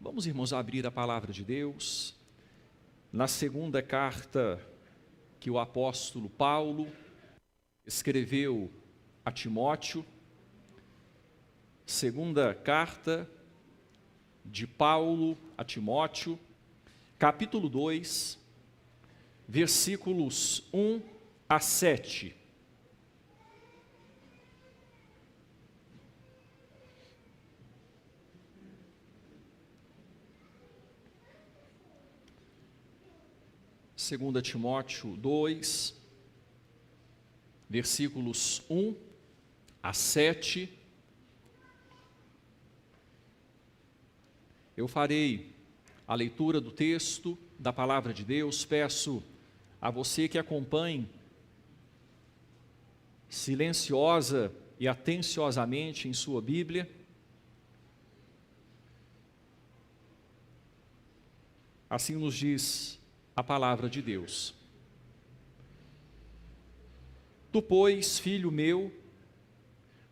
Vamos, irmãos, abrir a palavra de Deus na segunda carta que o apóstolo Paulo escreveu a Timóteo, segunda carta de Paulo a Timóteo, capítulo 2, versículos 1 a 7. Segunda Timóteo 2, versículos 1 a 7. Eu farei a leitura do texto da palavra de Deus. Peço a você que acompanhe silenciosa e atenciosamente em sua Bíblia. Assim nos diz a palavra de Deus. Tu, pois, filho meu,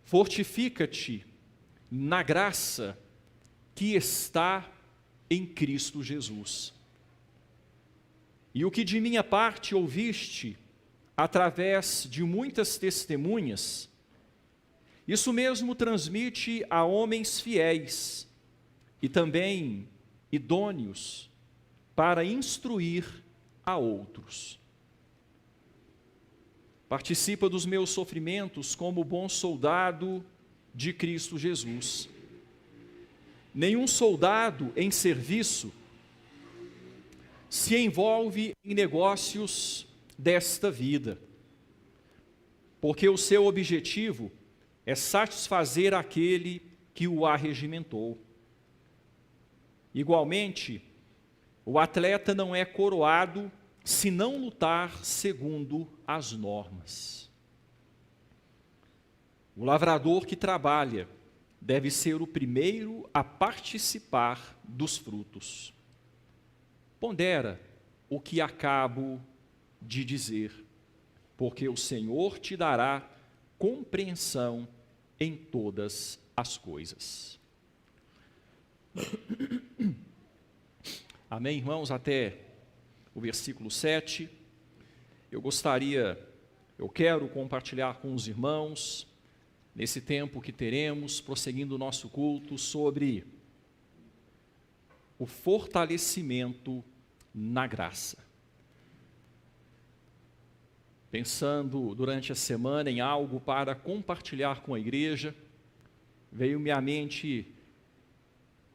fortifica-te na graça que está em Cristo Jesus. E o que de minha parte ouviste, através de muitas testemunhas, isso mesmo transmite a homens fiéis e também idôneos para instruir a outros. Participa dos meus sofrimentos como bom soldado de Cristo Jesus. Nenhum soldado em serviço se envolve em negócios desta vida, porque o seu objetivo é satisfazer aquele que o arregimentou. Igualmente, o atleta não é coroado se não lutar segundo as normas. O lavrador que trabalha deve ser o primeiro a participar dos frutos. Pondera o que acabo de dizer, porque o Senhor te dará compreensão em todas as coisas. Amém, irmãos? Até o versículo 7. Eu quero compartilhar com os irmãos, nesse tempo que teremos, prosseguindo o nosso culto, sobre o fortalecimento na graça. Pensando durante a semana em algo para compartilhar com a igreja, veio-me à mente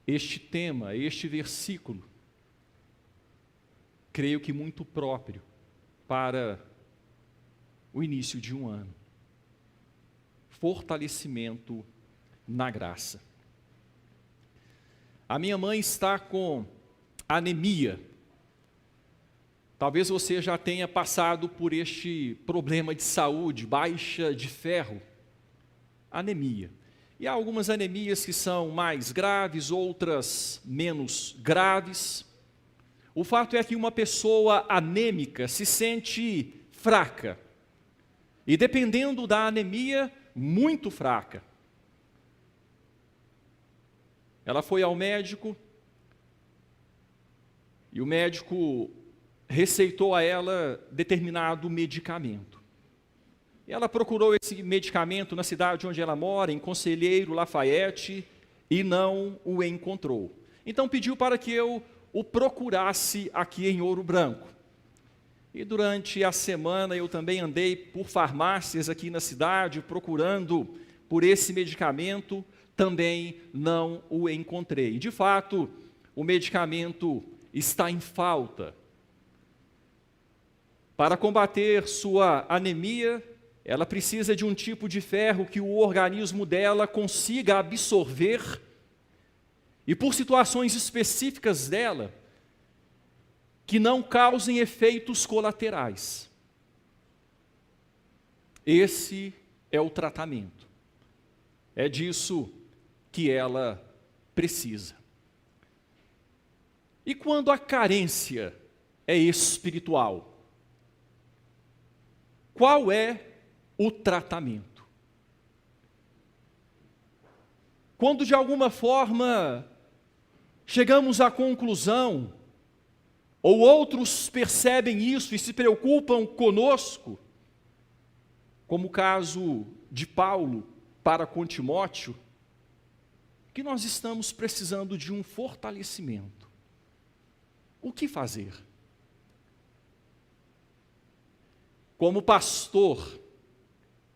este tema, este versículo, creio que muito próprio para o início de um ano. Fortalecimento na graça. A minha mãe está com anemia. Talvez você já tenha passado por este problema de saúde, baixa de ferro, anemia. E há algumas anemias que são mais graves, outras menos graves. O fato é que uma pessoa anêmica se sente fraca. E dependendo da anemia, muito fraca. Ela foi ao médico e o médico receitou a ela determinado medicamento. E ela procurou esse medicamento na cidade onde ela mora, em Conselheiro Lafayette, e não o encontrou. Então pediu para que eu o procurasse aqui em Ouro Branco. E durante a semana eu também andei por farmácias aqui na cidade, procurando por esse medicamento, também não o encontrei. De fato, o medicamento está em falta. Para combater sua anemia, ela precisa de um tipo de ferro que o organismo dela consiga absorver, e por situações específicas dela, que não causem efeitos colaterais. Esse é o tratamento. É disso que ela precisa. E quando a carência é espiritual, qual é o tratamento? Quando de alguma forma chegamos à conclusão, ou outros percebem isso e se preocupam conosco, como o caso de Paulo para com Timóteo, que nós estamos precisando de um fortalecimento. O que fazer? Como pastor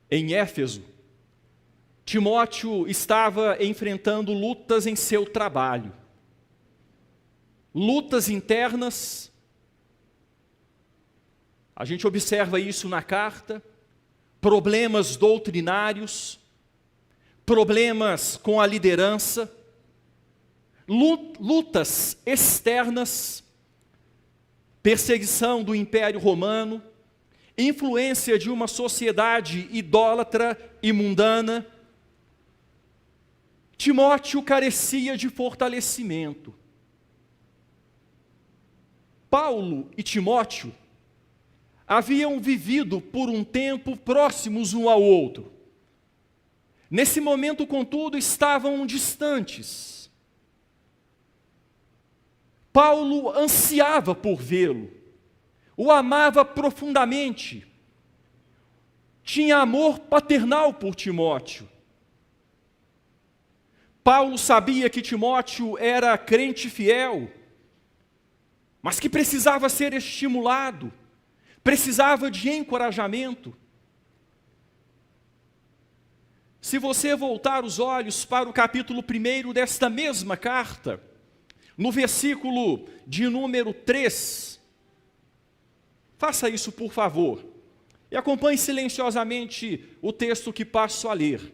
em Éfeso, Timóteo estava enfrentando lutas em seu trabalho. Lutas internas, a gente observa isso na carta, problemas doutrinários, problemas com a liderança, lutas externas, perseguição do Império Romano, influência de uma sociedade idólatra e mundana. Timóteo carecia de fortalecimento. Paulo e Timóteo haviam vivido por um tempo próximos um ao outro. Nesse momento, contudo, estavam distantes. Paulo ansiava por vê-lo, o amava profundamente, tinha amor paternal por Timóteo. Paulo sabia que Timóteo era crente fiel, mas que precisava ser estimulado, precisava de encorajamento. Se você voltar os olhos para o capítulo 1 desta mesma carta, no versículo de número 3, faça isso por favor, e acompanhe silenciosamente o texto que passo a ler.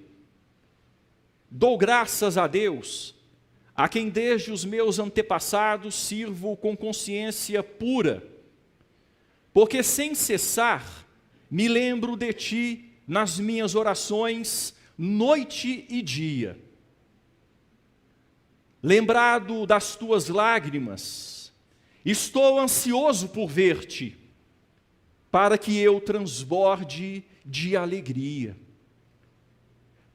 Dou graças a Deus, a quem desde os meus antepassados sirvo com consciência pura, porque sem cessar me lembro de ti nas minhas orações, noite e dia. Lembrado das tuas lágrimas, estou ansioso por ver-te, para que eu transborde de alegria.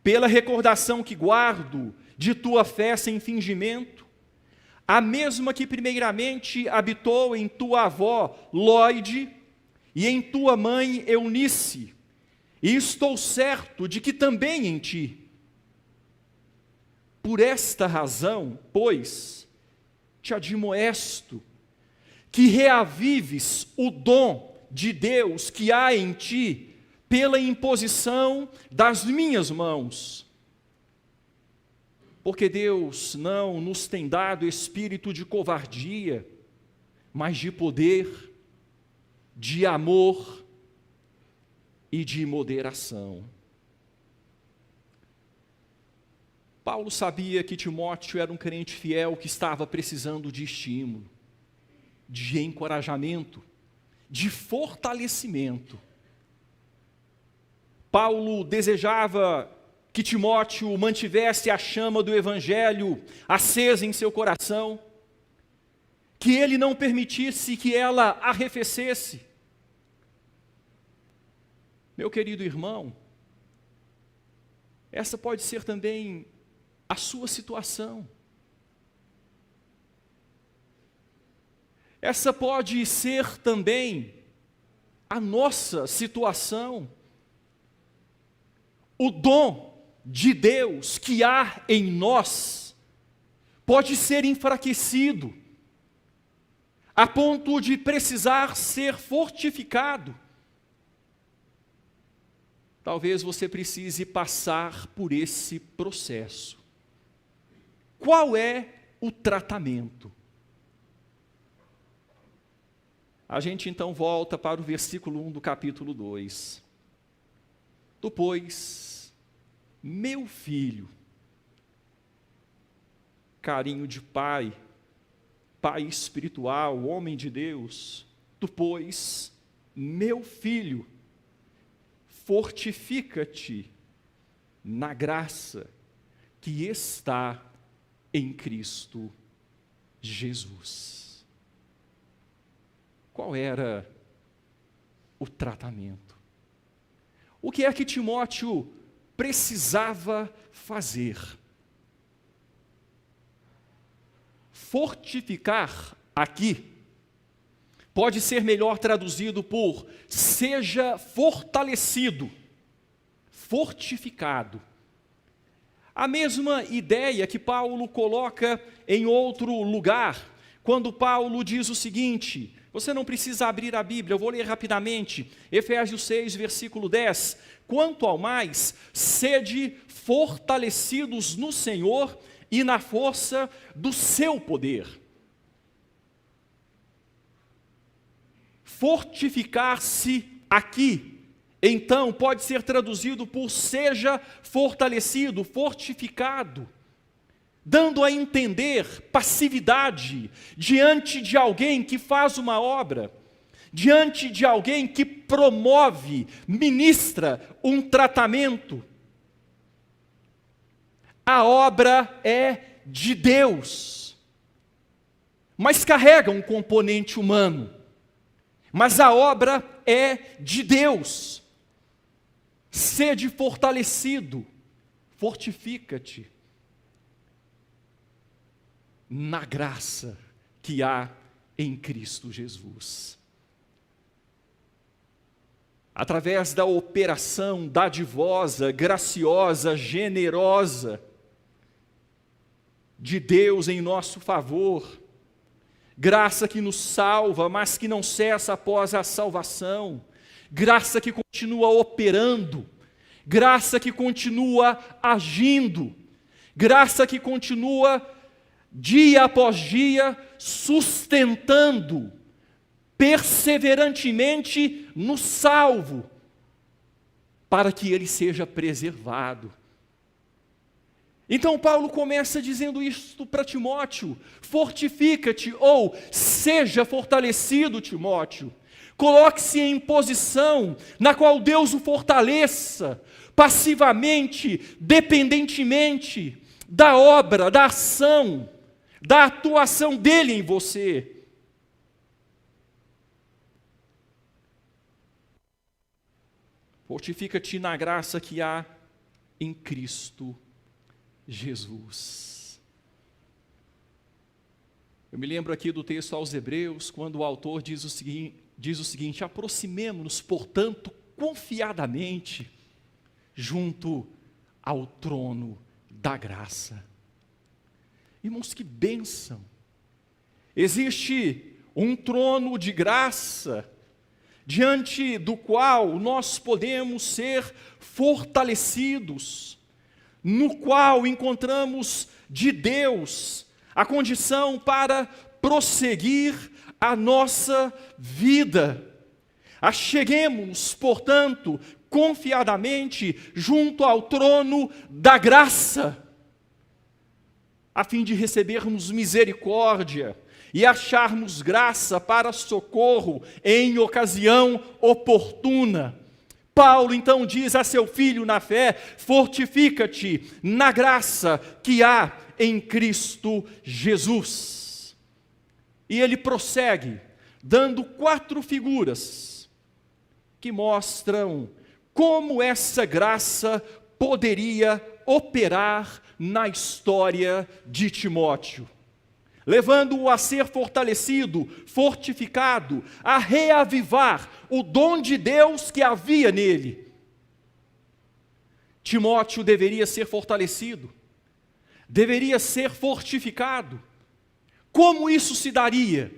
Pela recordação que guardo de tua fé sem fingimento, a mesma que primeiramente habitou em tua avó Lóide e em tua mãe Eunice, e estou certo de que também em ti. Por esta razão, pois, te admoesto que reavives o dom de Deus que há em ti pela imposição das minhas mãos. Porque Deus não nos tem dado espírito de covardia, mas de poder, de amor e de moderação. Paulo sabia que Timóteo era um crente fiel que estava precisando de estímulo, de encorajamento, de fortalecimento. Paulo desejava que Timóteo mantivesse a chama do Evangelho acesa em seu coração, que ele não permitisse que ela arrefecesse. Meu querido irmão, essa pode ser também a sua situação. Essa pode ser também a nossa situação. O dom de Deus que há em nós pode ser enfraquecido, a ponto de precisar ser fortificado. Talvez você precise passar por esse processo. Qual é o tratamento? A gente então volta para o versículo 1 do capítulo 2. Tu, pois, meu filho, carinho de pai, pai espiritual, homem de Deus, tu, pois, meu filho, fortifica-te na graça que está em Cristo Jesus. Qual era o tratamento? O que é que Timóteo precisava fazer? fortificar aqui pode ser melhor traduzido por seja fortalecido, fortificado. A mesma ideia que Paulo coloca em outro lugar, quando Paulo diz o seguinte, você não precisa abrir a Bíblia, eu vou ler rapidamente, Efésios 6, versículo 10, quanto ao mais, sede fortalecidos no Senhor e na força do seu poder. Fortificar-se aqui, então, pode ser traduzido por seja fortalecido, fortificado, dando a entender passividade diante de alguém que faz uma obra, diante de alguém que promove, ministra um tratamento. A obra é de Deus, mas carrega um componente humano. Mas a obra é de Deus. Sede fortalecido, fortifica-te na graça que há em Cristo Jesus. Através da operação dadivosa, graciosa, generosa de Deus em nosso favor, graça que nos salva, mas que não cessa após a salvação, graça que continua operando, graça que continua agindo, graça que continua dia após dia sustentando perseverantemente no salvo, para que ele seja preservado. Então Paulo começa dizendo isto para Timóteo, fortifica-te ou seja fortalecido, Timóteo. Coloque-se em posição na qual Deus o fortaleça, passivamente, dependentemente da obra, da ação, da atuação dele em você. Fortifica-te na graça que há em Cristo Jesus. Eu me lembro aqui do texto aos Hebreus, quando o autor diz o seguinte: aproximemo-nos, portanto, confiadamente, junto ao trono da graça. Irmãos, que bênção! Existe um trono de graça, diante do qual nós podemos ser fortalecidos, no qual encontramos de Deus a condição para prosseguir a nossa vida. Acheguemos, portanto, confiadamente junto ao trono da graça, a fim de recebermos misericórdia e acharmos graça para socorro em ocasião oportuna. Paulo então diz a seu filho na fé: fortifica-te na graça que há em Cristo Jesus. E ele prossegue, dando 4 figuras que mostram como essa graça poderia operar na história de Timóteo, levando-o a ser fortalecido, fortificado, a reavivar o dom de Deus que havia nele. Timóteo deveria ser fortalecido, deveria ser fortificado. Como isso se daria?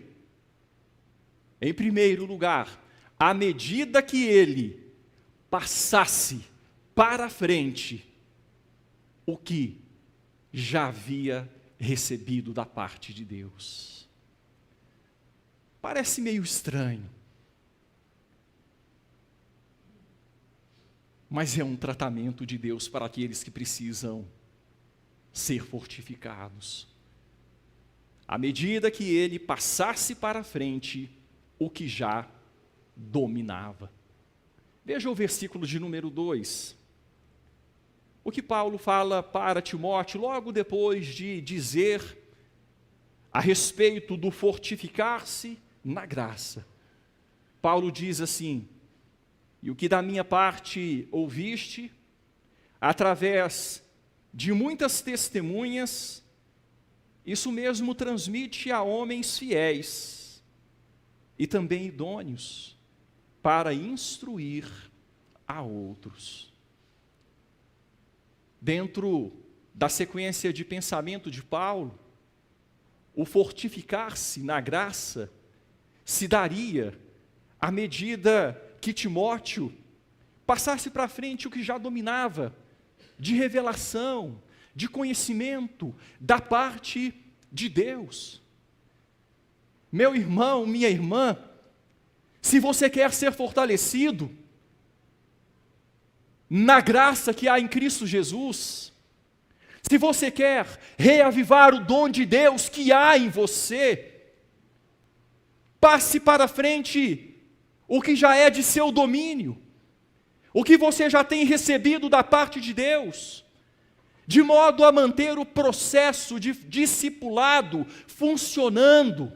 Em primeiro lugar, à medida que ele passasse para frente o que já havia recebido da parte de Deus. Parece meio estranho, mas é um tratamento de Deus para aqueles que precisam ser fortificados. À medida que ele passasse para frente o que já dominava. Veja o versículo de número 2. O que Paulo fala para Timóteo, logo depois de dizer a respeito do fortificar-se na graça. Paulo diz assim: e o que da minha parte ouviste, através de muitas testemunhas, isso mesmo transmite a homens fiéis e também idôneos para instruir a outros. Dentro da sequência de pensamento de Paulo, o fortificar-se na graça se daria à medida que Timóteo passasse para frente o que já dominava, de revelação, de conhecimento da parte de Deus. Meu irmão, minha irmã, se você quer ser fortalecido na graça que há em Cristo Jesus, se você quer reavivar o dom de Deus que há em você, passe para frente o que já é de seu domínio, o que você já tem recebido da parte de Deus, de modo a manter o processo de discipulado funcionando,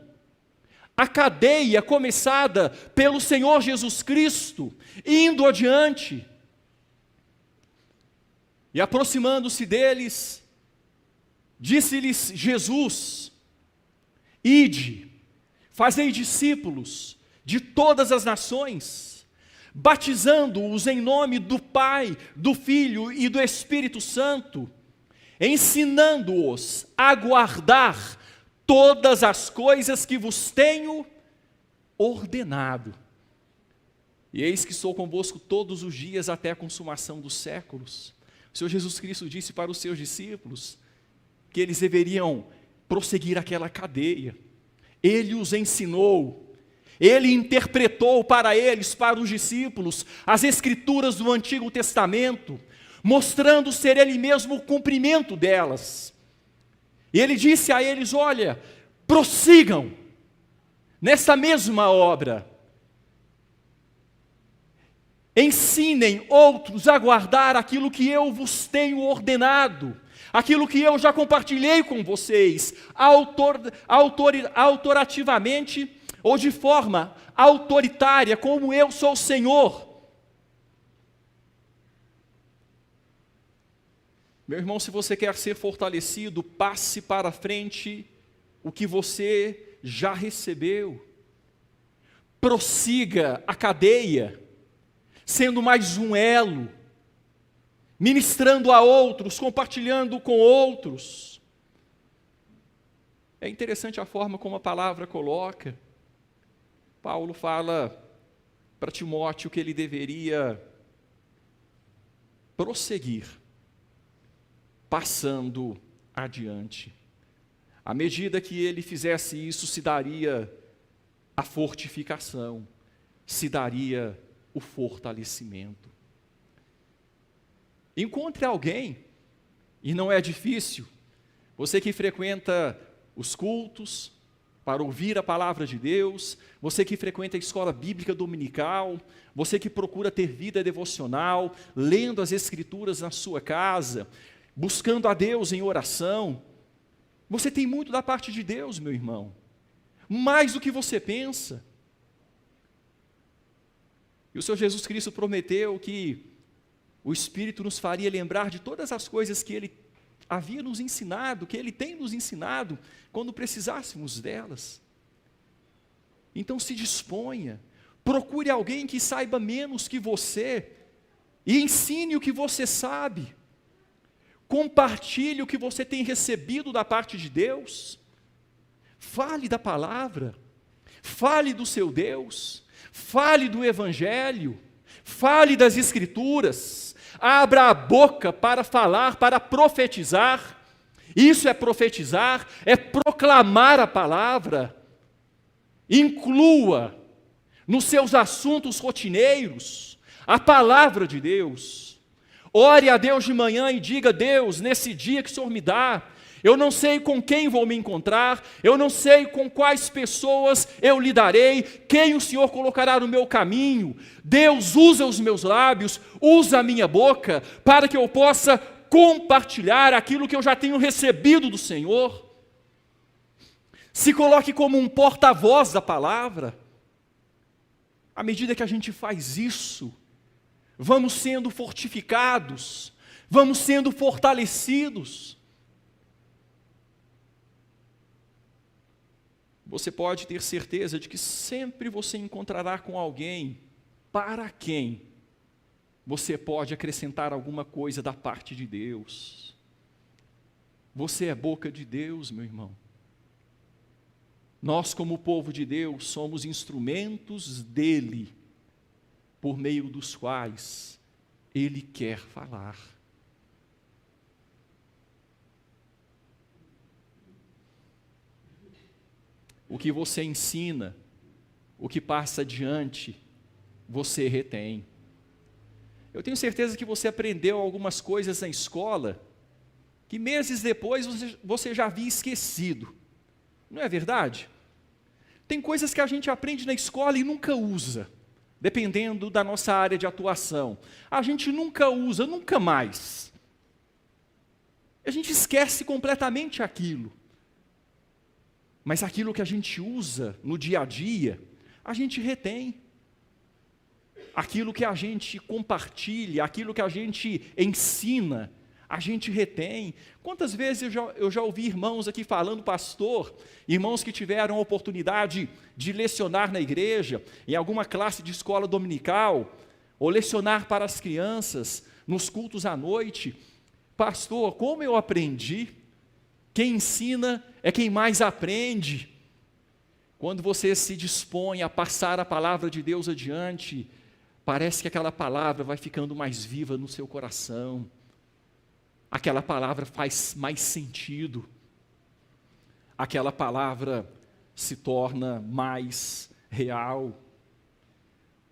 a cadeia começada pelo Senhor Jesus Cristo, indo adiante. E aproximando-se deles, disse-lhes Jesus: ide, fazei discípulos de todas as nações, batizando-os em nome do Pai, do Filho e do Espírito Santo, ensinando-os a guardar todas as coisas que vos tenho ordenado. E eis que sou convosco todos os dias até a consumação dos séculos. O Senhor Jesus Cristo disse para os seus discípulos que eles deveriam prosseguir aquela cadeia. Ele os ensinou, ele interpretou para eles, para os discípulos, as escrituras do Antigo Testamento, mostrando ser ele mesmo o cumprimento delas. E ele disse a eles: olha, prossigam nessa mesma obra. Ensinem outros a guardar aquilo que eu vos tenho ordenado, aquilo que eu já compartilhei com vocês, autorativamente ou de forma autoritária, como eu sou o Senhor. Meu irmão, se você quer ser fortalecido, passe para frente o que você já recebeu. Prossiga a cadeia, sendo mais um elo, ministrando a outros, compartilhando com outros. É interessante a forma como a palavra coloca. Paulo fala para Timóteo que ele deveria prosseguir, passando adiante. À medida que ele fizesse isso, se daria a fortificação, se daria o fortalecimento. Encontre alguém, e não é difícil, você que frequenta os cultos para ouvir a palavra de Deus, você que frequenta a escola bíblica dominical, você que procura ter vida devocional, lendo as escrituras na sua casa, buscando a Deus em oração, você tem muito da parte de Deus, meu irmão, mais do que você pensa. E o Senhor Jesus Cristo prometeu que o Espírito nos faria lembrar de todas as coisas que Ele havia nos ensinado, que Ele tem nos ensinado, quando precisássemos delas. Então se disponha, procure alguém que saiba menos que você, e ensine o que você sabe. Compartilhe o que você tem recebido da parte de Deus. Fale da palavra, fale do seu Deus, fale do Evangelho, fale das Escrituras, abra a boca para falar, para profetizar. Isso é profetizar, é proclamar a palavra. Inclua nos seus assuntos rotineiros a palavra de Deus. Ore a Deus de manhã e diga: Deus, nesse dia que o Senhor me dá, eu não sei com quem vou me encontrar, eu não sei com quais pessoas eu lidarei, quem o Senhor colocará no meu caminho. Deus, usa os meus lábios, usa a minha boca, para que eu possa compartilhar aquilo que eu já tenho recebido do Senhor. Se coloque como um porta-voz da palavra. À medida que a gente faz isso, vamos sendo fortificados, vamos sendo fortalecidos. você pode ter certeza de que sempre você encontrará com alguém para quem você pode acrescentar alguma coisa da parte de Deus. Você é boca de Deus, meu irmão. Nós, como povo de Deus, somos instrumentos dele, por meio dos quais ele quer falar. O que você ensina, o que passa adiante, você retém. Eu tenho certeza que você aprendeu algumas coisas na escola que meses depois você já havia esquecido. Não é verdade? Tem coisas que a gente aprende na escola e nunca usa, dependendo da nossa área de atuação. A gente nunca usa, nunca mais. A gente esquece completamente aquilo. Mas aquilo que a gente usa no dia a dia, a gente retém. Aquilo que a gente compartilha, aquilo que a gente ensina, a gente retém. Quantas vezes eu já ouvi irmãos aqui falando, pastor, irmãos que tiveram a oportunidade de lecionar na igreja, em alguma classe de escola dominical, ou lecionar para as crianças, nos cultos à noite. Pastor, como eu aprendi? Quem ensina é quem mais aprende. Quando você se dispõe a passar a palavra de Deus adiante, parece que aquela palavra vai ficando mais viva no seu coração. Aquela palavra faz mais sentido. Aquela palavra se torna mais real.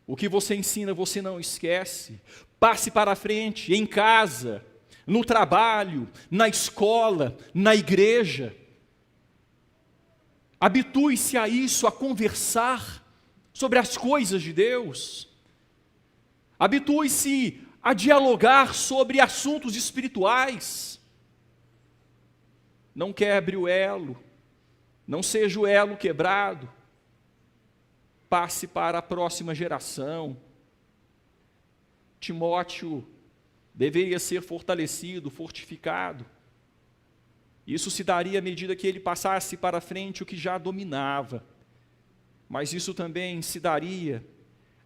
O que você ensina, você não esquece. Passe para frente, em casa, no trabalho, na escola, na igreja. Habitue-se a isso, a conversar sobre as coisas de Deus. Habitue-se a dialogar sobre assuntos espirituais. Não quebre o elo, não seja o elo quebrado. Passe para a próxima geração. Timóteo deveria ser fortalecido, fortificado. Isso se daria à medida que ele passasse para frente o que já dominava. Mas isso também se daria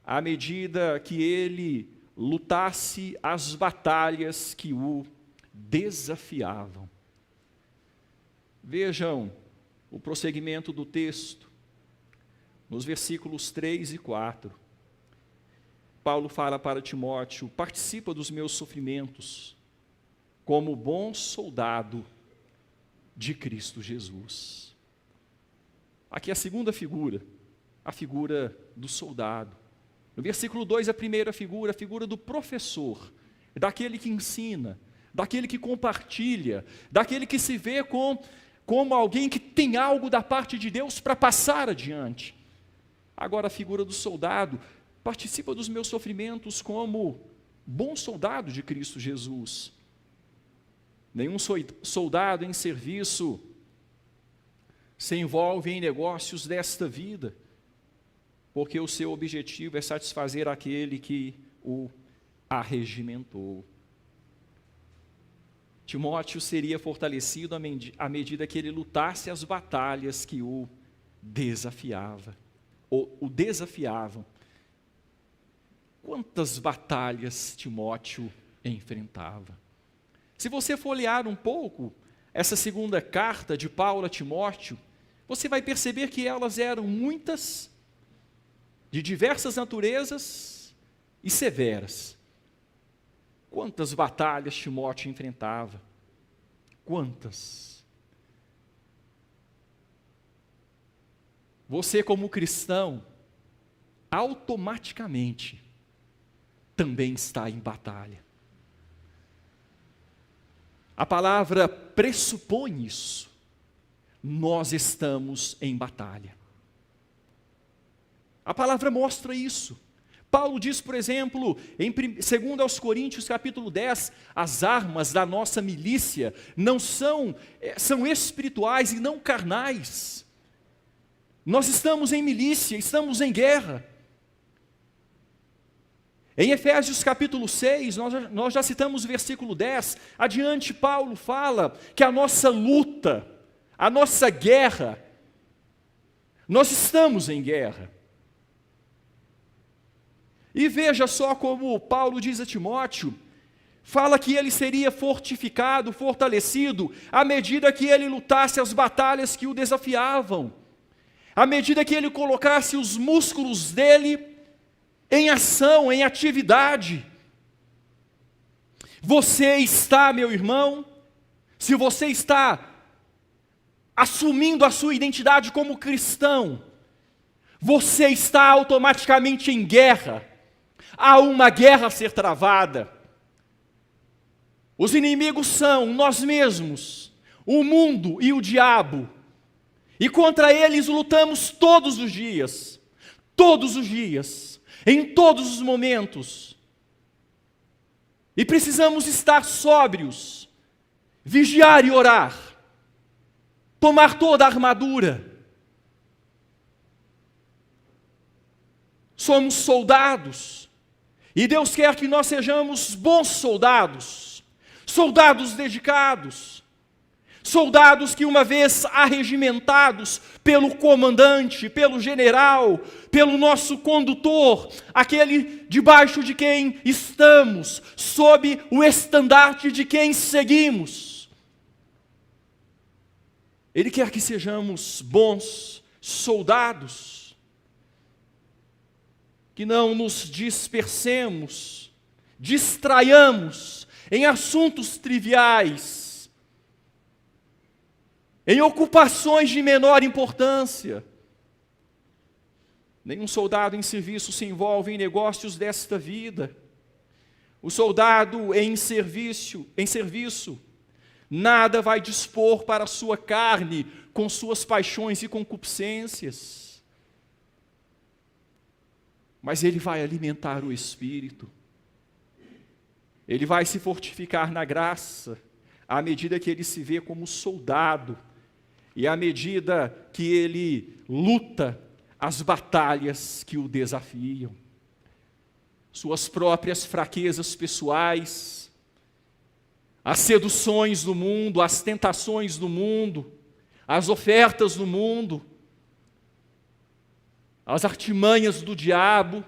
à medida que ele lutasse as batalhas que o desafiavam. Vejam o prosseguimento do texto, nos versículos 3 e 4. Paulo fala para Timóteo: participa dos meus sofrimentos, como bom soldado de Cristo Jesus. Aqui é a segunda figura, a figura do soldado. No versículo 2, a primeira figura, a figura do professor, daquele que ensina, daquele que compartilha, daquele que se vê como alguém que tem algo da parte de Deus para passar adiante. Agora a figura do soldado, participa dos meus sofrimentos como bom soldado de Cristo Jesus. Nenhum soldado em serviço se envolve em negócios desta vida, porque o seu objetivo é satisfazer aquele que o arregimentou. Timóteo seria fortalecido à medida que ele lutasse as batalhas que o desafiavam. Quantas batalhas Timóteo enfrentava? Se você folhear um pouco essa segunda carta de Paulo a Timóteo, você vai perceber que elas eram muitas, de diversas naturezas e severas. Quantas batalhas Timóteo enfrentava? Quantas? Você, como cristão, automaticamente também está em batalha. A palavra pressupõe isso. Nós estamos em batalha. A palavra mostra isso. Paulo diz, por exemplo, em 2 Coríntios capítulo 10, as armas da nossa milícia não são espirituais e não carnais. Nós estamos em milícia, estamos em guerra. Em Efésios capítulo 6, nós já citamos o versículo 10, adiante Paulo fala que a nossa luta, a nossa guerra, Nós estamos em guerra. E veja só como Paulo diz a Timóteo, fala que ele seria fortificado, fortalecido, à medida que ele lutasse as batalhas que o desafiavam, à medida que ele colocasse os músculos dele em ação, em atividade. Você está, meu irmão, se você está assumindo a sua identidade como cristão, você está automaticamente em guerra. Há uma guerra a ser travada. Os inimigos são nós mesmos, o mundo e o diabo. E contra eles lutamos todos os dias, em todos os momentos. E precisamos estar sóbrios, vigiar e orar, tomar toda a armadura. Somos soldados. E Deus quer que nós sejamos bons soldados, soldados dedicados, soldados que uma vez arregimentados pelo comandante, pelo general, pelo nosso condutor, aquele debaixo de quem estamos, sob o estandarte de quem seguimos. Ele quer que sejamos bons soldados, que não nos dispersemos, distraiamos em assuntos triviais, em ocupações de menor importância. Nenhum soldado em serviço se envolve em negócios desta vida. O soldado em serviço, nada vai dispor para a sua carne com suas paixões e concupiscências. Mas ele vai alimentar o espírito. Ele vai se fortificar na graça, à medida que ele se vê como soldado, e à medida que ele luta as batalhas que o desafiam. Suas próprias fraquezas pessoais, as seduções do mundo, as tentações do mundo, as ofertas do mundo, as artimanhas do diabo,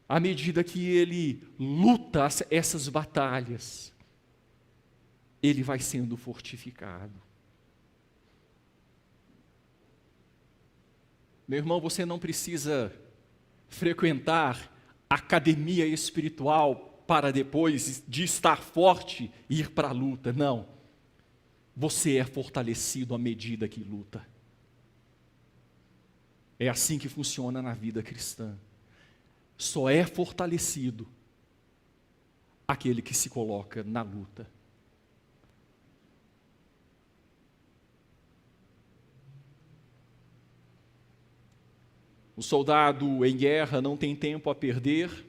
à medida que ele luta essas batalhas, ele vai sendo fortificado. Meu irmão, você não precisa frequentar academia espiritual para depois de estar forte ir para a luta. Não. Você é fortalecido à medida que luta. É assim que funciona na vida cristã. Só é fortalecido aquele que se coloca na luta. O soldado em guerra não tem tempo a perder.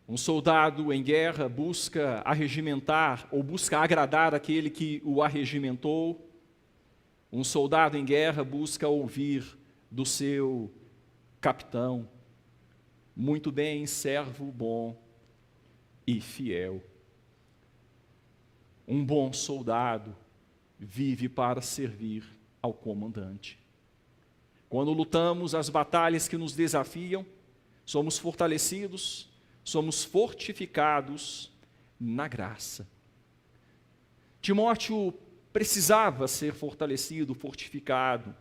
Um soldado em guerra busca arregimentar ou busca agradar aquele que o arregimentou. Um soldado em guerra busca ouvir do seu capitão: muito bem, servo bom e fiel. Um bom soldado vive para servir ao comandante. Quando lutamos as batalhas que nos desafiam, somos fortalecidos, somos fortificados na graça. Timóteo precisava ser fortalecido, fortificado.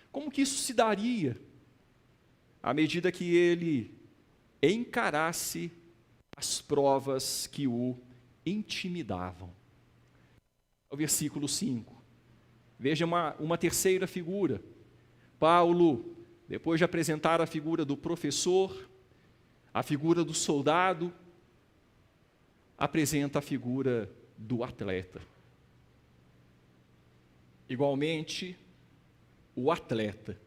Como que isso se daria? À medida que ele encarasse as provas que o intimidavam. O versículo 5. Veja uma terceira figura. Paulo, depois de apresentar a figura do professor, a figura do soldado, apresenta a figura do atleta. Igualmente, o atleta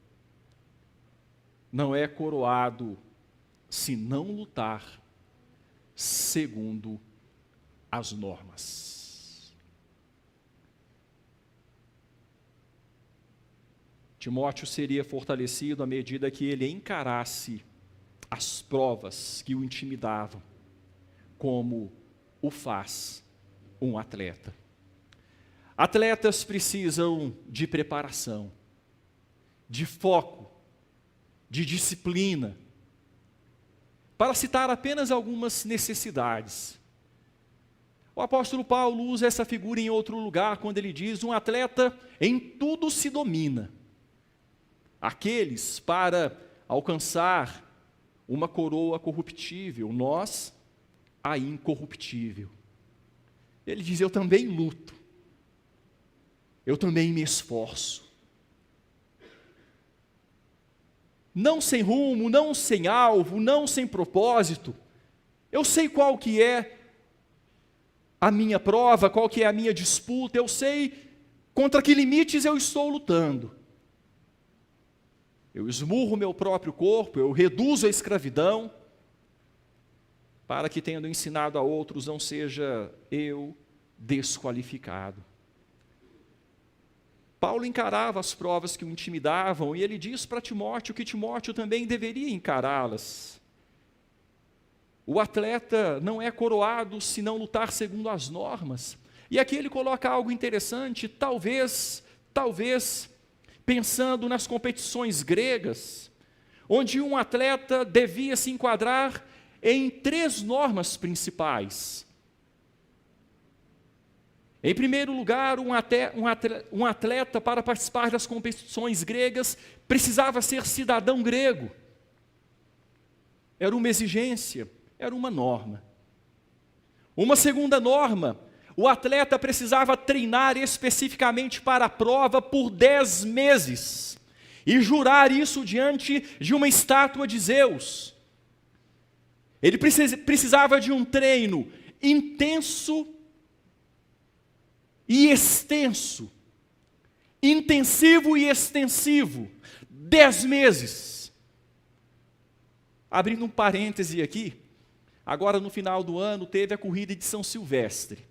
não é coroado se não lutar segundo as normas. Timóteo seria fortalecido à medida que ele encarasse as provas que o intimidavam, como o faz um atleta. Atletas precisam de preparação. de foco, de disciplina, para citar apenas algumas necessidades. O apóstolo Paulo usa essa figura em outro lugar, quando ele diz: um atleta em tudo se domina. Aqueles para alcançar uma coroa corruptível, nós a incorruptível. Ele diz: eu também luto, eu também me esforço. Não sem rumo, não sem alvo, não sem propósito. Eu sei qual que é a minha prova, qual que é a minha disputa, eu sei contra que limites eu estou lutando. Eu esmurro meu próprio corpo, eu reduzo a escravidão, para que, tendo ensinado a outros, não seja eu desqualificado. Paulo encarava as provas que o intimidavam, e ele diz para Timóteo que Timóteo também deveria encará-las. O atleta não é coroado se não lutar segundo as normas. E aqui ele coloca algo interessante, talvez, pensando nas competições gregas, onde um atleta devia se enquadrar em 3 normas principais. Em primeiro lugar, um atleta, para participar das competições gregas, precisava ser cidadão grego. Era uma exigência, era uma norma. Uma segunda norma: o atleta precisava treinar especificamente para a prova por 10 meses, e jurar isso diante de uma estátua de Zeus. Ele precisava de um treino intenso e extenso, intensivo e extensivo, 10 meses. Abrindo um parêntese aqui, agora no final do ano teve a corrida de São Silvestre.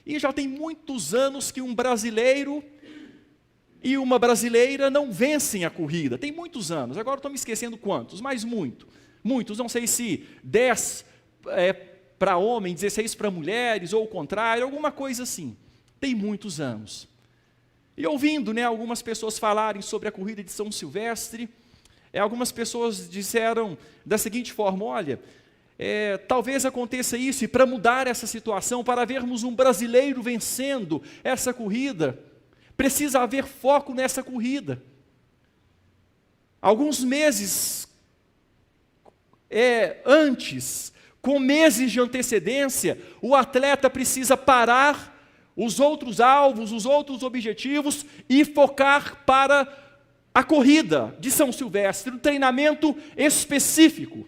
E já tem muitos anos que um brasileiro e uma brasileira não vencem a corrida. Tem muitos anos, agora estou me esquecendo quantos, mas muitos, não sei se 10 para homem, 16 para mulheres, ou o contrário, alguma coisa assim. Tem muitos anos. E ouvindo algumas pessoas falarem sobre a corrida de São Silvestre, algumas pessoas disseram da seguinte forma: olha, talvez aconteça isso, e para mudar essa situação, para vermos um brasileiro vencendo essa corrida, precisa haver foco nessa corrida. Alguns meses antes, com meses de antecedência, o atleta precisa parar os outros alvos, os outros objetivos, e focar para a corrida de São Silvestre, um treinamento específico.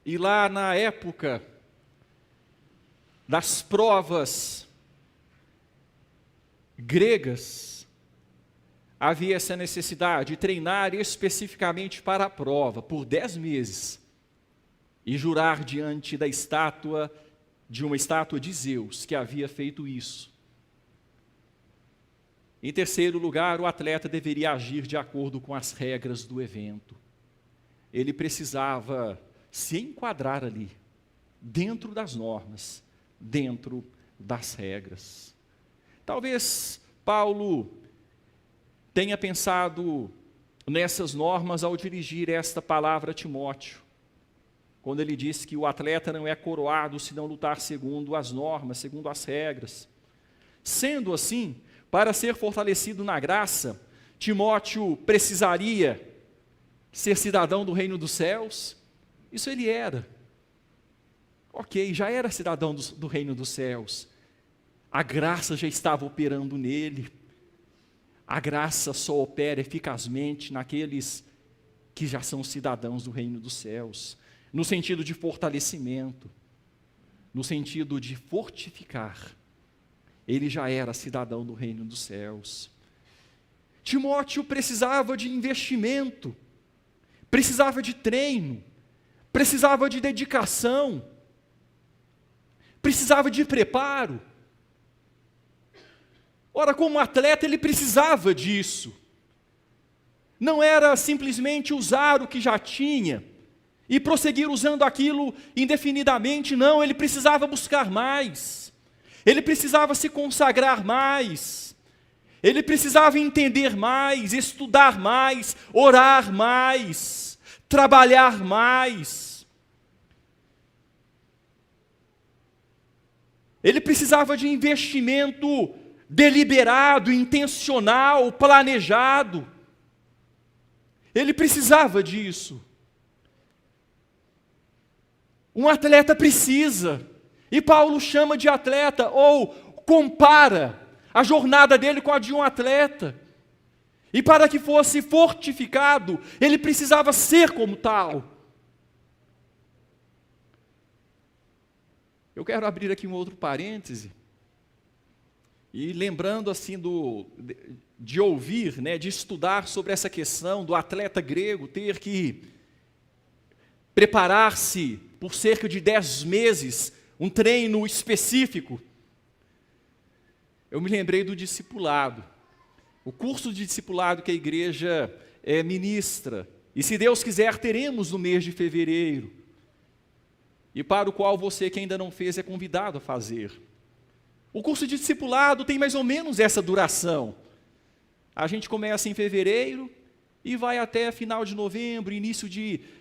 E lá na época das provas gregas, havia essa necessidade de treinar especificamente para a prova, por 10 meses, e jurar diante da estátua, de uma estátua de Zeus, que havia feito isso. Em terceiro lugar, o atleta deveria agir de acordo com as regras do evento. Ele precisava se enquadrar ali, dentro das normas, dentro das regras. Talvez Paulo tenha pensado nessas normas ao dirigir esta palavra a Timóteo, quando ele disse que o atleta não é coroado se não lutar segundo as normas, segundo as regras. Sendo assim, para ser fortalecido na graça, Timóteo precisaria ser cidadão do reino dos céus. Isso ele era. Ok, já era cidadão do reino dos céus. A graça já estava operando nele. A graça só opera eficazmente naqueles que já são cidadãos do reino dos céus, no sentido de fortalecimento, no sentido de fortificar. Ele já era cidadão do reino dos céus. Timóteo precisava de investimento, precisava de treino, precisava de dedicação, precisava de preparo. Ora, como atleta, ele precisava disso. Não era simplesmente usar o que já tinha e prosseguir usando aquilo indefinidamente, não, ele precisava buscar mais, ele precisava se consagrar mais, Ele precisava entender mais, estudar mais, orar mais, trabalhar mais. Ele precisava de investimento deliberado, intencional, planejado. Ele precisava disso. Um atleta precisa. E Paulo chama de atleta, ou compara a jornada dele com a de um atleta. E para que fosse fortificado, ele precisava ser como tal. Eu quero abrir aqui um outro parêntese. E lembrando assim de ouvir, de estudar sobre essa questão do atleta grego ter que preparar-se por cerca de 10 meses, um treino específico. Eu me lembrei do discipulado. O curso de discipulado que a igreja ministra. E se Deus quiser, teremos no mês de fevereiro. E para o qual você que ainda não fez é convidado a fazer. O curso de discipulado tem mais ou menos essa duração. A gente começa em fevereiro e vai até final de novembro,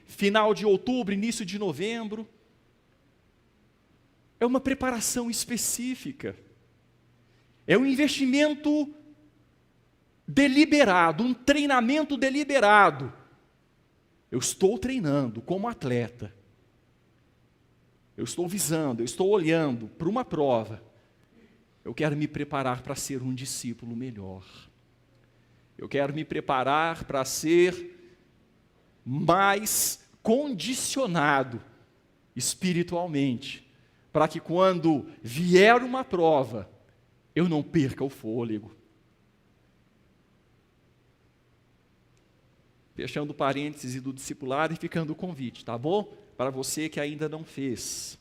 final de outubro, início de novembro. É uma preparação específica. É um investimento deliberado, um treinamento deliberado. Eu estou treinando como atleta. Eu estou visando, eu estou olhando para uma prova. Eu quero me preparar para ser um discípulo melhor. Eu quero me preparar para ser mais condicionado espiritualmente, para que quando vier uma prova, eu não perca o fôlego. Fechando o parêntese do discipulado e ficando o convite, tá bom? Para você que ainda não fez.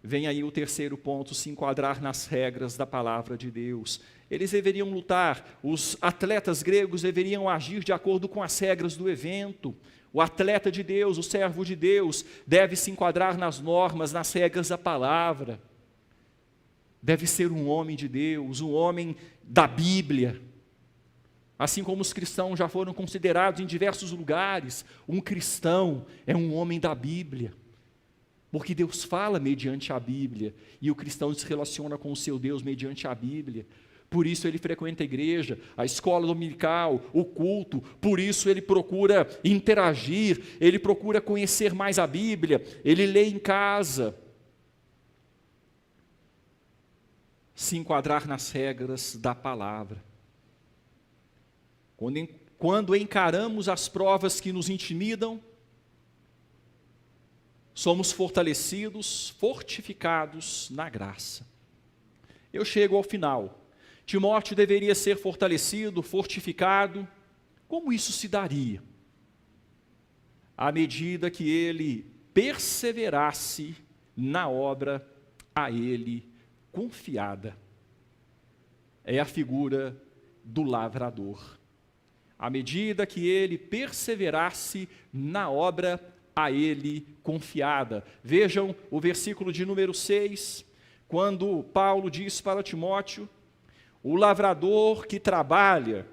Vem aí o terceiro ponto, se enquadrar nas regras da palavra de Deus. Eles deveriam lutar, os atletas gregos deveriam agir de acordo com as regras do evento. O atleta de Deus, o servo de Deus, deve se enquadrar nas normas, nas regras da palavra. Deve ser um homem de Deus, um homem da Bíblia. Assim como os cristãos já foram considerados em diversos lugares, um cristão é um homem da Bíblia. Porque Deus fala mediante a Bíblia, e o cristão se relaciona com o seu Deus mediante a Bíblia. Por isso ele frequenta a igreja, a escola dominical, o culto, por isso ele procura interagir, ele procura conhecer mais a Bíblia, ele lê em casa. Se enquadrar nas regras da palavra. Quando encaramos as provas que nos intimidam, somos fortalecidos, fortificados na graça. Eu chego ao final. Timóteo deveria ser fortalecido, fortificado. Como isso se daria? À medida que ele perseverasse na obra a ele confiada. É a figura do lavrador. À medida que ele perseverasse na obra a ele confiada. Vejam o versículo de número 6, quando Paulo diz para Timóteo, o lavrador que trabalha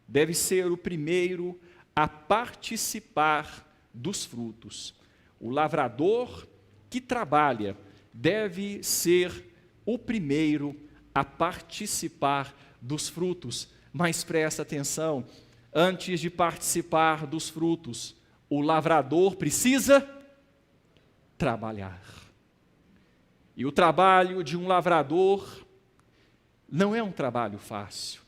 deve ser o primeiro a participar dos frutos. O lavrador que trabalha deve ser o primeiro a participar dos frutos. Mas presta atenção, antes de participar dos frutos, o lavrador precisa trabalhar. E o trabalho de um lavrador não é um trabalho fácil.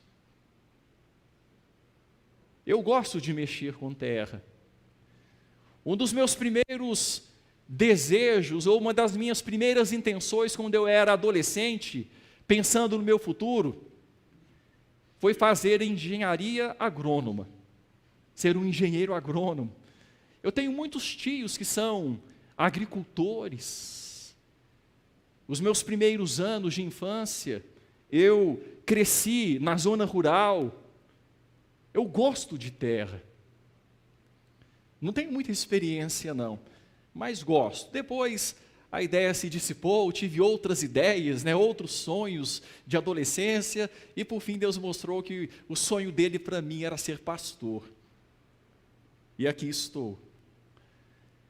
Eu gosto de mexer com terra. Um dos meus primeiros desejos, ou uma das minhas primeiras intenções quando eu era adolescente, pensando no meu futuro, foi fazer engenharia agrônoma, ser um engenheiro agrônomo. Eu tenho muitos tios que são agricultores. Os meus primeiros anos de infância, eu cresci na zona rural. Eu gosto de terra. Não tenho muita experiência, não, mas gosto. Depois, a ideia se dissipou, tive outras ideias, outros sonhos de adolescência, e por fim Deus mostrou que o sonho dele para mim era ser pastor. E aqui estou.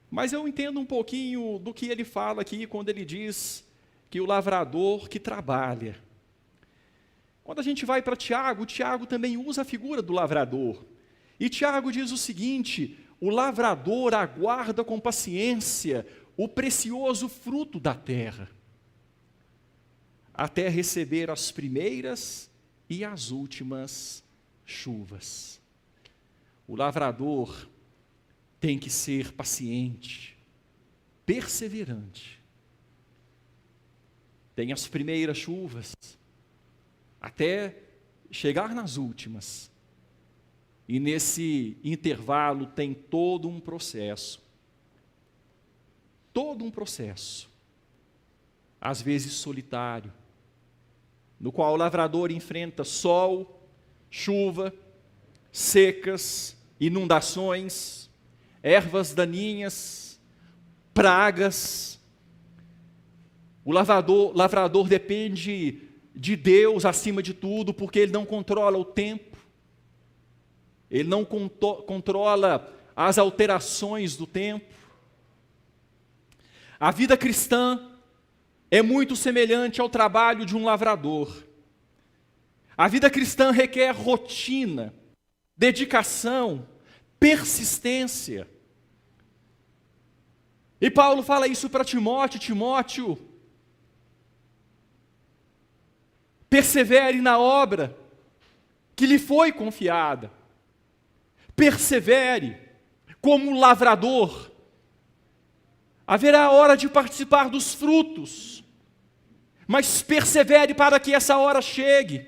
Mas eu entendo um pouquinho do que ele fala aqui, quando ele diz que o lavrador que trabalha. Quando a gente vai para Tiago, Tiago também usa a figura do lavrador. E Tiago diz o seguinte: o lavrador aguarda com paciência o precioso fruto da terra, até receber as primeiras e as últimas chuvas. O lavrador tem que ser paciente, perseverante. Tem as primeiras chuvas, até chegar nas últimas. E nesse intervalo tem todo um processo. Todo um processo, às vezes solitário, no qual o lavrador enfrenta sol, chuva, secas, inundações, ervas daninhas, pragas. O lavrador depende de Deus acima de tudo, porque ele não controla o tempo, ele não controla as alterações do tempo. A vida cristã é muito semelhante ao trabalho de um lavrador. A vida cristã requer rotina, dedicação, persistência. E Paulo fala isso para Timóteo: Timóteo, persevere na obra que lhe foi confiada. Persevere como lavrador. Haverá a hora de participar dos frutos, mas persevere para que essa hora chegue.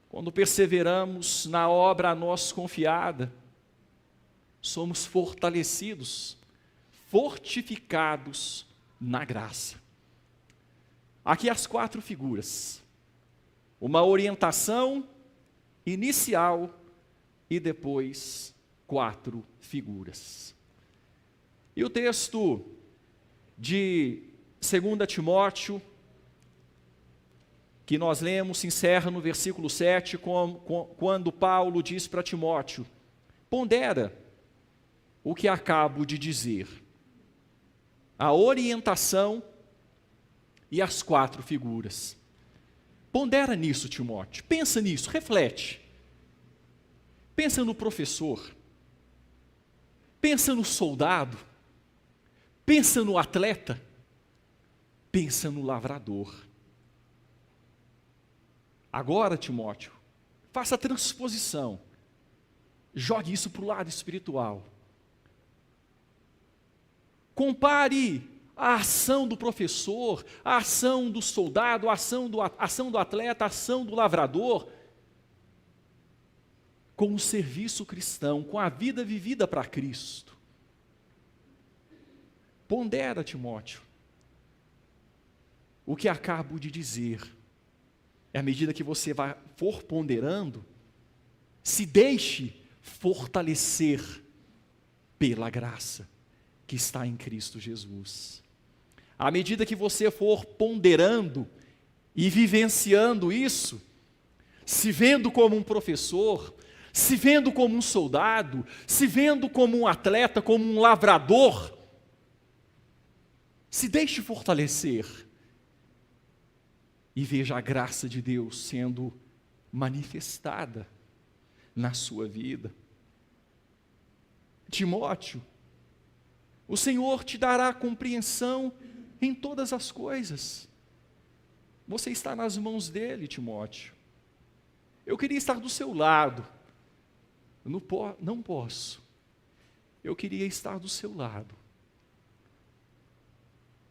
Quando perseveramos na obra a nós confiada, somos fortalecidos, fortificados na graça. Aqui as 4 figuras: uma orientação inicial e depois 4 figuras. E o texto de 2 Timóteo, que nós lemos, se encerra no versículo 7, quando Paulo diz para Timóteo: pondera o que acabo de dizer, a orientação e as 4 figuras. Pondera nisso, Timóteo, pensa nisso, reflete. Pensa no professor, pensa no soldado, pensa no atleta, pensa no lavrador. Agora, Timóteo, faça a transposição, jogue isso para o lado espiritual. Compare a ação do professor, a ação do soldado, a ação do atleta, a ação do lavrador, com o serviço cristão, com a vida vivida para Cristo. Pondera, Timóteo, o que acabo de dizer. À medida que você for ponderando, se deixe fortalecer pela graça que está em Cristo Jesus. À medida que você for ponderando e vivenciando isso, se vendo como um professor, se vendo como um soldado, se vendo como um atleta, como um lavrador, se deixe fortalecer e veja a graça de Deus sendo manifestada na sua vida. Timóteo, o Senhor te dará compreensão em todas as coisas. Você está nas mãos dele, Timóteo. Eu queria estar do seu lado. Não posso. Eu queria estar do seu lado.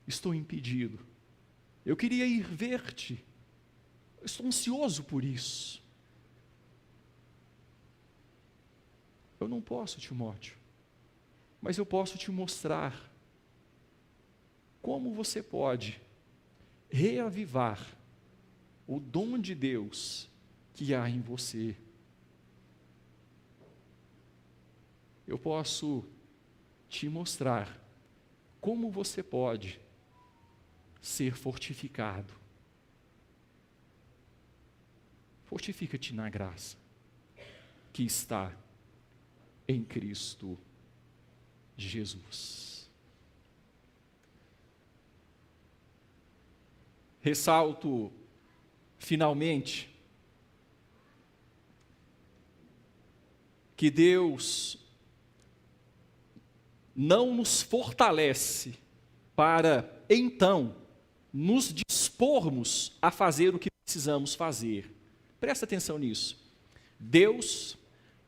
Estou impedido. Eu queria ir ver-te. Estou ansioso por isso. Eu não posso, Timóteo, mas eu posso te mostrar como você pode reavivar o dom de Deus que há em você. Eu posso te mostrar como você pode ser fortificado. Fortifica-te na graça que está em Cristo Jesus. Ressalto, finalmente, que Deus não nos fortalece para, então, nos dispormos a fazer o que precisamos fazer. Presta atenção nisso. Deus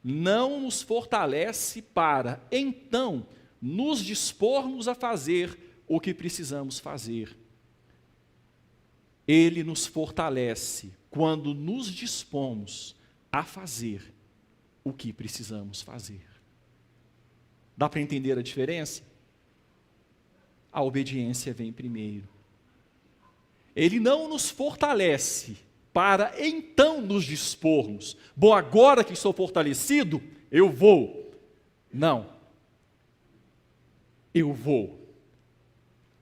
não nos fortalece para, então, nos dispormos a fazer o que precisamos fazer. Ele nos fortalece quando nos dispomos a fazer o que precisamos fazer. Dá para entender a diferença? A obediência vem primeiro. Ele não nos fortalece para então nos dispormos. Bom, agora que estou fortalecido, eu vou. Não. Eu vou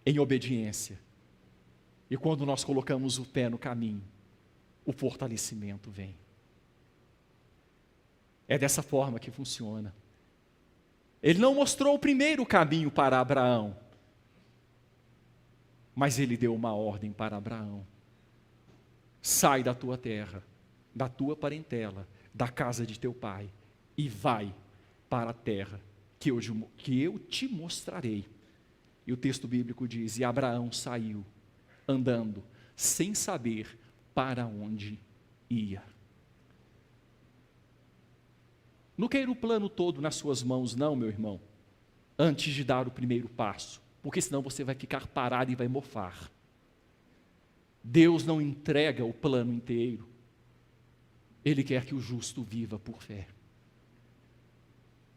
em obediência. E quando nós colocamos o pé no caminho, o fortalecimento vem. É dessa forma que funciona. Ele não mostrou o primeiro caminho para Abraão, mas ele deu uma ordem para Abraão: sai da tua terra, da tua parentela, da casa de teu pai, e vai para a terra que eu te mostrarei. E o texto bíblico diz: e Abraão saiu, andando, sem saber para onde ia. Não queira o plano todo nas suas mãos, não, meu irmão, antes de dar o primeiro passo, porque senão você vai ficar parado e vai mofar. Deus não entrega o plano inteiro. Ele quer que o justo viva por fé.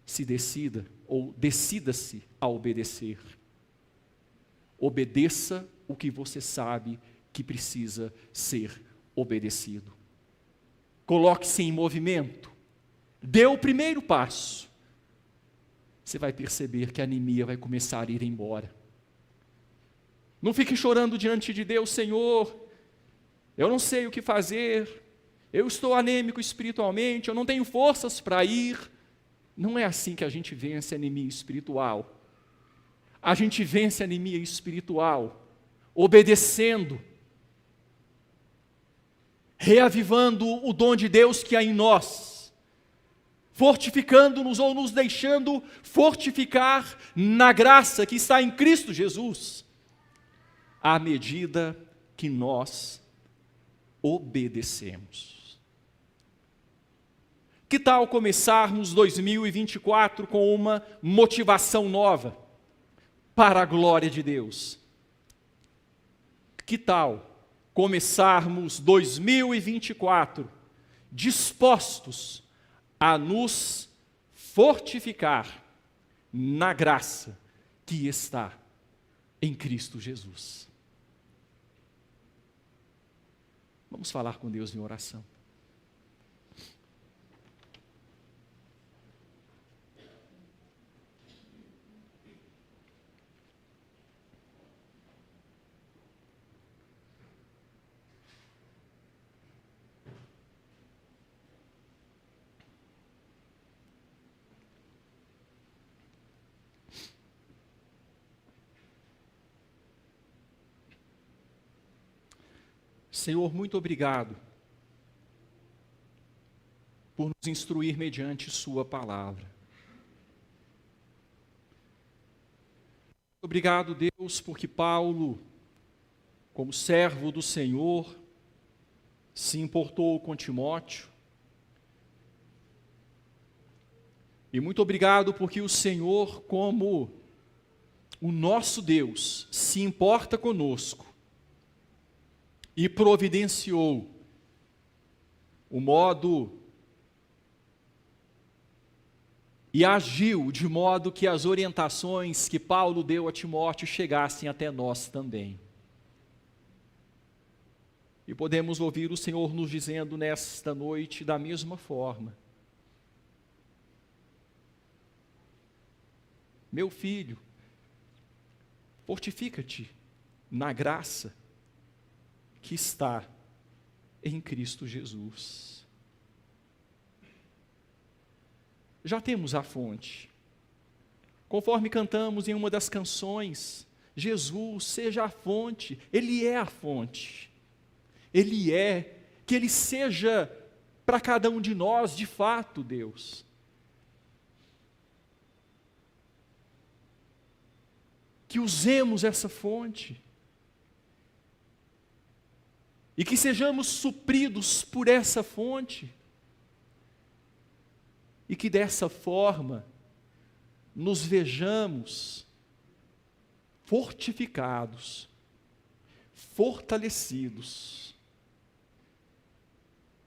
Se decida, ou decida-se a obedecer. Obedeça o que você sabe que precisa ser obedecido. Coloque-se em movimento. Dê o primeiro passo. Você vai perceber que a anemia vai começar a ir embora. Não fique chorando diante de Deus: Senhor, eu não sei o que fazer, eu estou anêmico espiritualmente, eu não tenho forças para ir. Não é assim que a gente vence a anemia espiritual. A gente vence a anemia espiritual obedecendo, reavivando o dom de Deus que há em nós, fortificando-nos ou nos deixando fortificar na graça que está em Cristo Jesus, à medida que nós obedecemos. Que tal começarmos 2024 com uma motivação nova para a glória de Deus? Que tal começarmos 2024 dispostos a nos fortificar na graça que está em Cristo Jesus? Vamos falar com Deus em oração. Senhor, muito obrigado por nos instruir mediante sua palavra. Obrigado, Deus, porque Paulo, como servo do Senhor, se importou com Timóteo. E muito obrigado porque o Senhor, como o nosso Deus, se importa conosco e providenciou o modo e agiu de modo que as orientações que Paulo deu a Timóteo chegassem até nós também. E podemos ouvir o Senhor nos dizendo nesta noite da mesma forma: meu filho, fortifica-te na graça que está em Cristo Jesus. Já temos a fonte. Conforme cantamos em uma das canções, Jesus seja a fonte, Ele é a fonte. Ele é, que Ele seja para cada um de nós, de fato, Deus. Que usemos essa fonte. E que sejamos supridos por essa fonte. E que dessa forma nos vejamos fortificados, fortalecidos.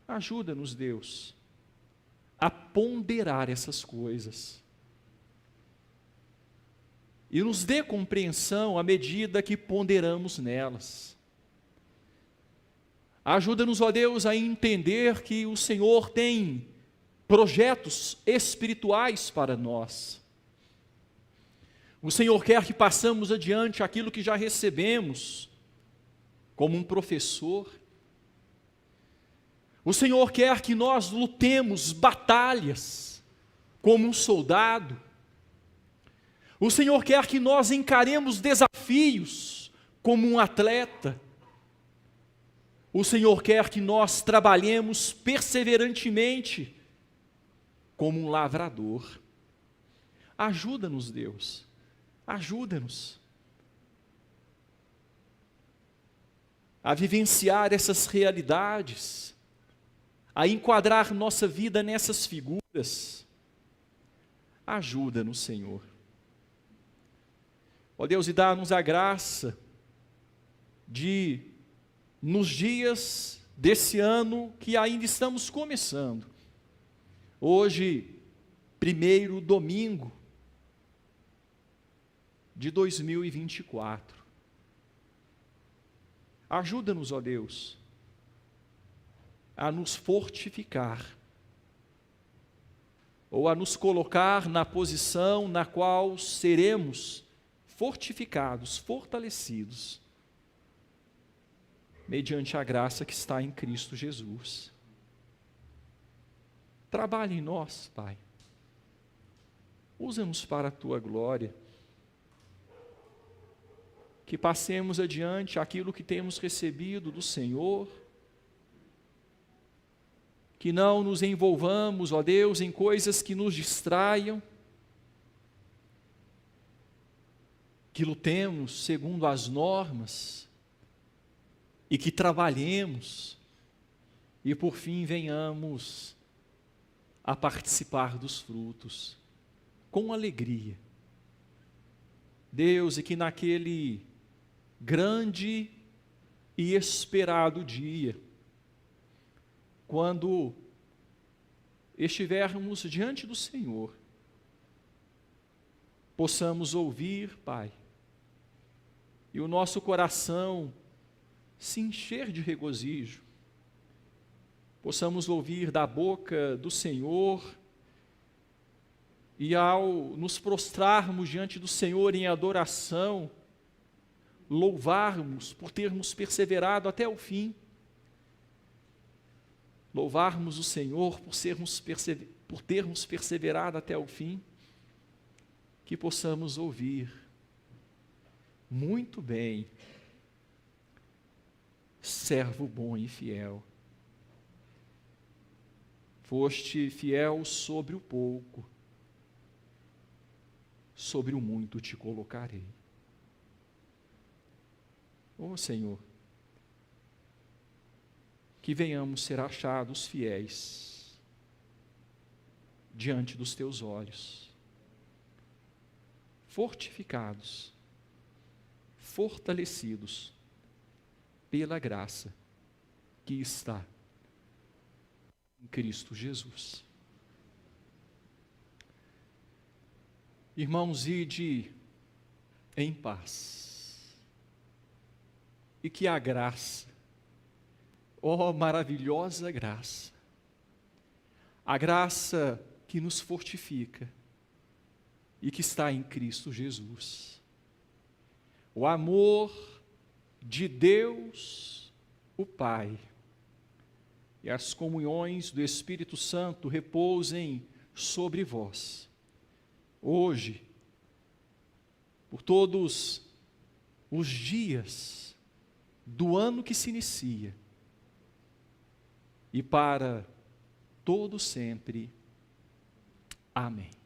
Ajuda-nos, Deus, a ponderar essas coisas. E nos dê compreensão à medida que ponderamos nelas. Ajuda-nos, ó Deus, a entender que o Senhor tem projetos espirituais para nós. O Senhor quer que passemos adiante aquilo que já recebemos, como um professor. O Senhor quer que nós lutemos batalhas, como um soldado. O Senhor quer que nós encaremos desafios, como um atleta. O Senhor quer que nós trabalhemos perseverantemente, como um lavrador. Ajuda-nos, Deus, ajuda-nos a vivenciar essas realidades, a enquadrar nossa vida nessas figuras. Ajuda-nos, Senhor. Ó Deus, e dá-nos a graça de, nos dias desse ano que ainda estamos começando, hoje, primeiro domingo de 2024, ajuda-nos, ó Deus, a nos fortificar, ou a nos colocar na posição na qual seremos fortificados, fortalecidos, mediante a graça que está em Cristo Jesus. Trabalhe em nós, Pai. Usa-nos para a Tua glória. Que passemos adiante aquilo que temos recebido do Senhor. Que não nos envolvamos, ó Deus, em coisas que nos distraiam. Que lutemos segundo as normas. E que trabalhemos. E por fim venhamos a participar dos frutos, com alegria. Deus, e que naquele grande e esperado dia, quando estivermos diante do Senhor, possamos ouvir, Pai, e o nosso coração se encher de regozijo, possamos ouvir da boca do Senhor, e ao nos prostrarmos diante do Senhor em adoração, louvarmos por termos perseverado até o fim, louvarmos o Senhor por termos perseverado até o fim, que possamos ouvir, muito bem, servo bom e fiel, foste fiel sobre o pouco, sobre o muito te colocarei. Ó Senhor, que venhamos ser achados fiéis diante dos teus olhos, fortificados, fortalecidos pela graça que está em Cristo Jesus. Irmãos, ide em paz, e que a graça, ó maravilhosa graça, a graça que nos fortifica, e que está em Cristo Jesus. O amor de Deus, o Pai, e as comunhões do Espírito Santo repousem sobre vós, hoje, por todos os dias do ano que se inicia, e para todo sempre. Amém.